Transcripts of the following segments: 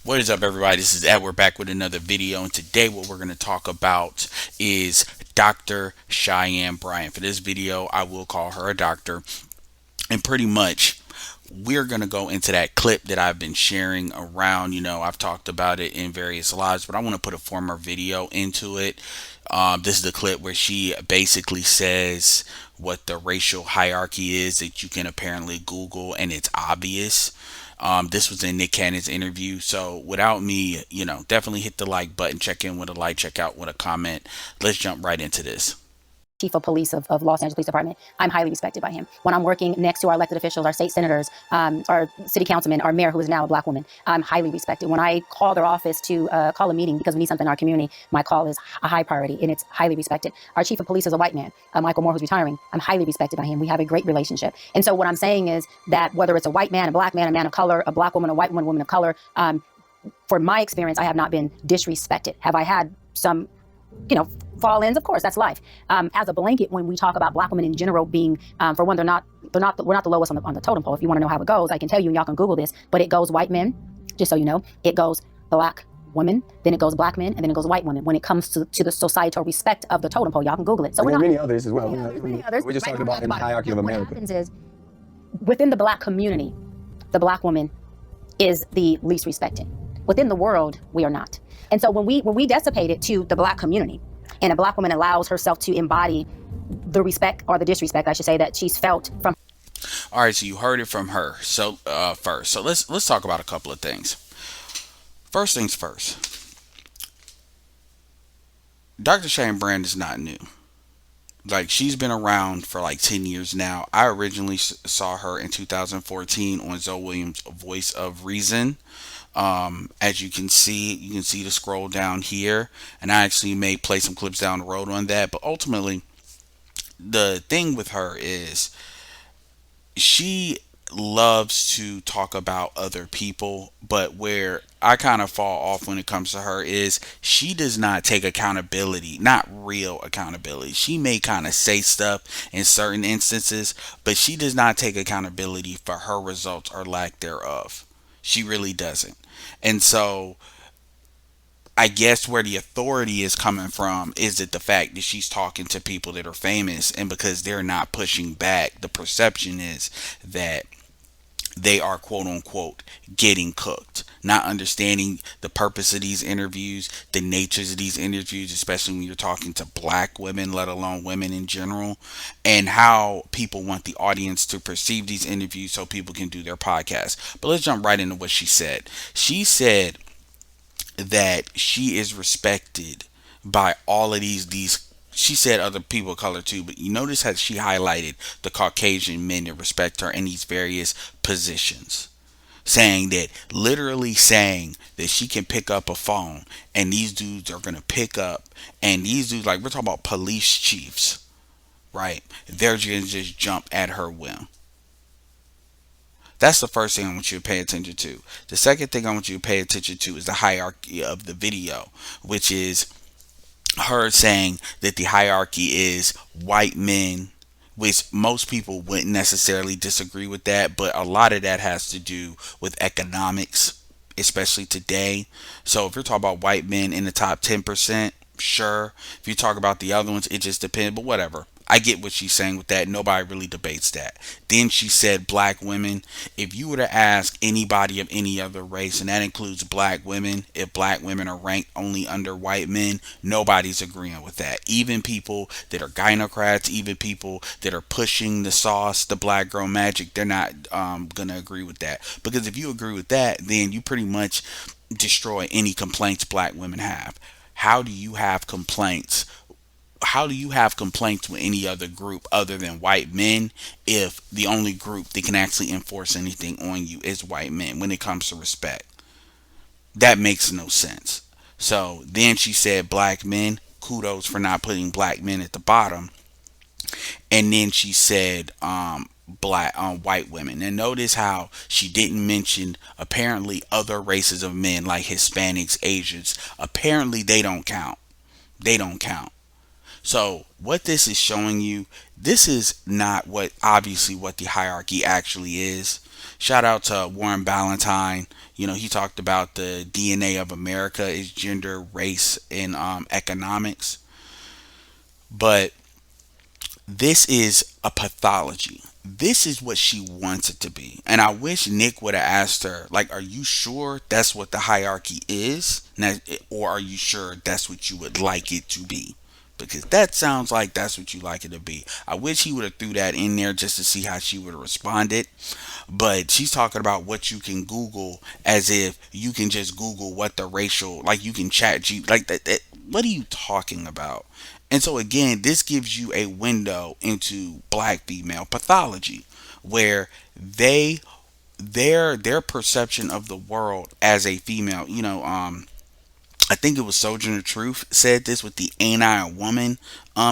What is up, everybody? This is Ed. We're back with another video, and today what we're going to talk about is Dr. Cheyenne Bryant. For this video, I will call her a doctor, and pretty much we're going to go into that clip that I've been sharing around. I've talked about it in various lives, but I want to put a former video into it. This is the clip where she basically says what the racial hierarchy is that you can apparently Google, and it's obvious. This was in Nick Cannon's interview. So without me, definitely hit the like button, check in with a like, check out with a comment. Let's jump right into this. Chief of police of Los Angeles Police Department. I'm highly respected by him. When I'm working next to our elected officials, our state senators, our city councilman, our mayor, who is now a black woman, I'm highly respected. When I call their office to call a meeting because we need something in our community, my call is a high priority and it's highly respected. Our chief of police is a white man, Michael Moore, who's retiring. I'm highly respected by him. We have a great relationship. And so what I'm saying is that whether it's a white man, a black man, a man of color, a black woman, a white woman, woman of color, for my experience, I have not been disrespected. Have I had some fall-ins? Of course, that's life. As a blanket, when we talk about black women in general being, for one, we're not the lowest on the totem pole. If you want to know how it goes, I can tell you, and y'all can Google this, but it goes white men, just so you know, it goes black women, then it goes black men, and then it goes white women when it comes to the societal respect of the totem pole. Y'all can Google it. So there are many others as well. Many others. We're just talking about in the hierarchy of America. What happens is, within the black community, the black woman is the least respected. Within the world, we are not. And so when we dissipate it to the black community, and a black woman allows herself to embody the respect, or the disrespect, I should say, that she's felt from. All right, so you heard it from her. So first, so let's talk about a couple of things. First things first. Dr. Cheyenne Bryant is not new. Like, she's been around for like 10 years now. I originally saw her in 2014 on Zoe Williams' Voice of Reason. As you can see the scroll down here, and I actually may play some clips down the road on that. But ultimately, the thing with her is she loves to talk about other people, but where I kind of fall off when it comes to her is she does not take accountability, not real accountability. She may kind of say stuff in certain instances, but she does not take accountability for her results or lack thereof. She really doesn't. And so I guess where the authority is coming from is that the fact that she's talking to people that are famous, and because they're not pushing back, the perception is that they are quote unquote getting cooked, not understanding the purpose of these interviews, the natures of these interviews, especially when you're talking to black women, let alone women in general, and how people want the audience to perceive these interviews so people can do their podcast. But let's jump right into what she said. She said that she is respected by all of these she said other people of color too, but you notice how she highlighted the Caucasian men that respect her in these various positions, saying that, literally saying that she can pick up a phone and these dudes are going to pick up, and these dudes, like, we're talking about police chiefs, right? They're going to just jump at her whim. That's the first thing I want you to pay attention to. The second thing I want you to pay attention to is the hierarchy of the video, which is her saying that the hierarchy is white men, which most people wouldn't necessarily disagree with that, but a lot of that has to do with economics, especially today. So if you're talking about white men in the top 10%, sure. If you talk about the other ones, it just depends, but whatever. I get what she's saying with that. Nobody really debates that. Then she said black women. If you were to ask anybody of any other race, and that includes black women, if black women are ranked only under white men, nobody's agreeing with that. Even people that are gynocrats, even people that are pushing the sauce, the black girl magic, they're not going to agree with that. Because if you agree with that, then you pretty much destroy any complaints black women have. How do you have complaints? How do you have complaints with any other group other than white men if the only group that can actually enforce anything on you is white men when it comes to respect? That makes no sense. So then she said black men, kudos for not putting black men at the bottom. And then she said white women. And notice how she didn't mention apparently other races of men like Hispanics, Asians. Apparently they don't count. They don't count. So what this is showing you, this is not what obviously what the hierarchy actually is. Shout out to Warren Ballantyne. He talked about the DNA of America is gender, race, and economics. But this is a pathology. This is what she wants it to be. And I wish Nick would have asked her, like, are you sure that's what the hierarchy is? Now, or are you sure that's what you would like it to be? Because that sounds like that's what you like it to be. I wish he would have threw that in there just to see how she would have responded. But she's talking about what you can Google as if you can just Google what the racial, like you can chat G, like that. What are you talking about? And so again, this gives you a window into black female pathology, where their perception of the world as a female, I think it was Sojourner Truth said this with the "Ain't I a Woman"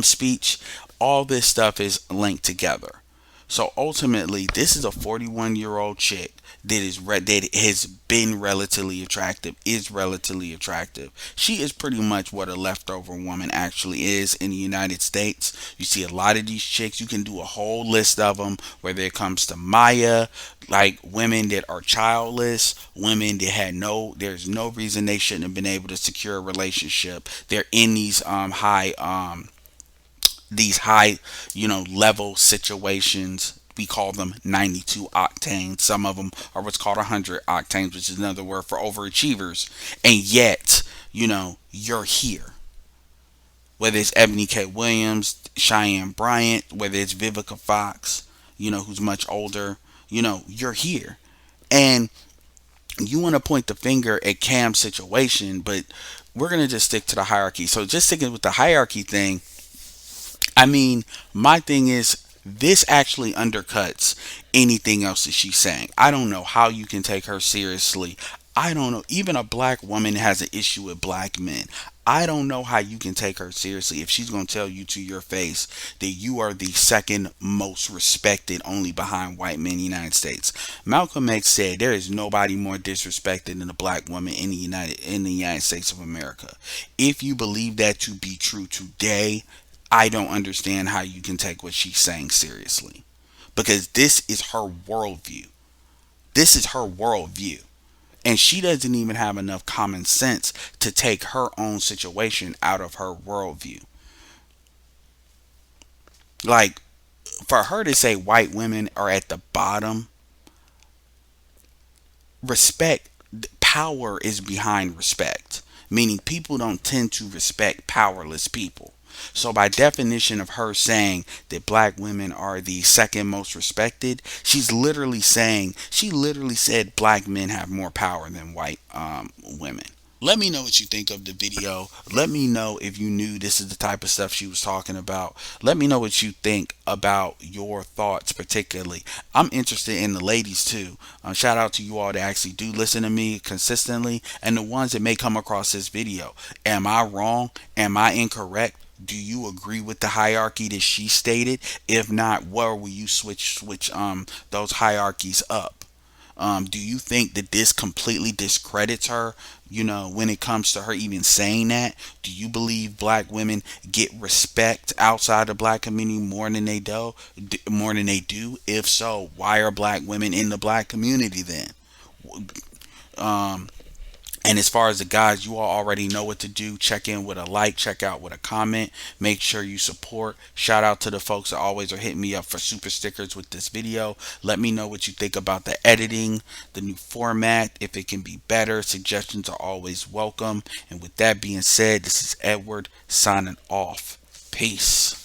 speech. All this stuff is linked together. So ultimately, this is a 41-year-old chick that has been relatively attractive, is relatively attractive. She is pretty much what a leftover woman actually is in the United States. You see a lot of these chicks. You can do a whole list of them, whether it comes to Maya, like women that are childless, women that had there's no reason they shouldn't have been able to secure a relationship. They're in these high, level situations. We call them 92 octane. Some of them are what's called 100 octanes, which is another word for overachievers. And yet, you're here. Whether it's Ebony K. Williams, Cheyenne Bryant, whether it's Vivica Fox, who's much older, you're here. And you want to point the finger at Cam's situation, but we're going to just stick to the hierarchy. So just sticking with the hierarchy thing, I mean, my thing is, this actually undercuts anything else that she's saying. I don't know how you can take her seriously. I don't know. Even a black woman has an issue with black men. I don't know how you can take her seriously if she's going to tell you to your face that you are the second most respected only behind white men in the United States. Malcolm X said there is nobody more disrespected than a black woman in the United States of America. If you believe that to be true today, I don't understand how you can take what she's saying seriously. Because this is her worldview. This is her worldview. And she doesn't even have enough common sense to take her own situation out of her worldview. Like, for her to say white women are at the bottom, respect, power is behind respect. Meaning people don't tend to respect powerless people. So by definition of her saying that black women are the second most respected, she literally said black men have more power than white women. Let me know what you think of the video. Let me know if you knew this is the type of stuff she was talking about. Let me know what you think about your thoughts particularly. I'm interested in the ladies too. Shout out to you all that actually do listen to me consistently, and the ones that may come across this video. Am I wrong? Am I incorrect? Do you agree with the hierarchy that she stated? If not, where will you switch those hierarchies up? Do you think that this completely discredits her, when it comes to her even saying that? Do you believe black women get respect outside the black community more than they do? More than they do? If so, why are black women in the black community then? And as far as the guys, you all already know what to do. Check in with a like, check out with a comment. Make sure you support. Shout out to the folks that always are hitting me up for super stickers with this video. Let me know what you think about the editing, the new format, if it can be better. Suggestions are always welcome. And with that being said, this is Edward signing off. Peace.